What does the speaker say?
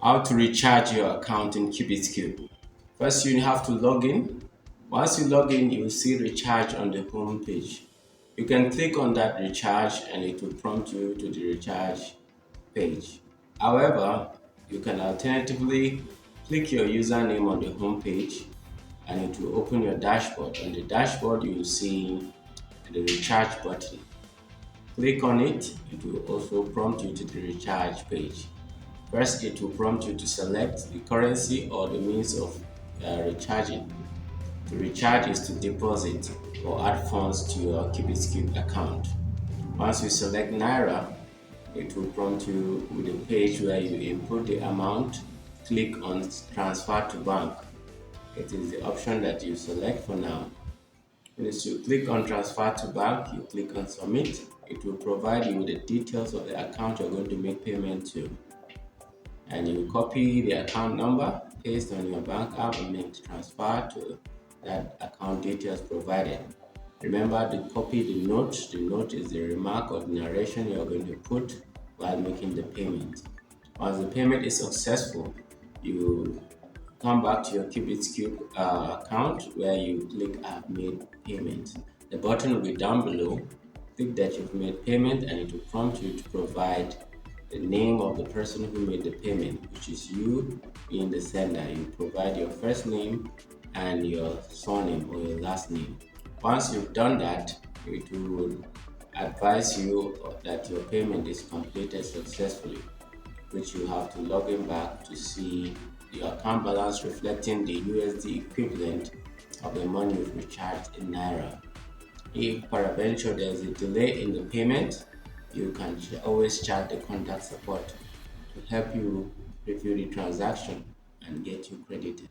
How to recharge your account in QubitsCube. First, you have to log in. Once you log in, you will see recharge on the home page. You can click on that recharge and it will prompt you to the recharge page. However, you can alternatively click your username on the home page and it will open your dashboard. On the dashboard, you will see the recharge button. Click on it, it will also prompt you to the recharge page. First, it will prompt you to select the currency or the means of recharging. To recharge is to deposit or add funds to your QubitsCube account. Once you select Naira, it will prompt you with a page where you input the amount. Click on Transfer to Bank. It is the option that you select for now. Once you click on Transfer to Bank, you click on Submit. It will provide you with the details of the account you're going to make payment to. And you copy the account number, paste on your bank app, and make the transfer to that account details provided. Remember to copy the note. The note is the remark or the narration you're going to put while making the payment. Once the payment is successful, you come back to your QubitsCube account where you click I've made payment. The button will be down below. Click that you've made payment and it will prompt you to provide the name of the person who made the payment, which is you being the sender. You provide your first name and your surname or your last name. Once you've done that, it will advise you that your payment is completed successfully, which you have to log in back to see your account balance reflecting the USD equivalent of the money you've recharged in Naira. If peradventure there is a delay in the payment, you can always chat the contact support to help you review the transaction and get you credited.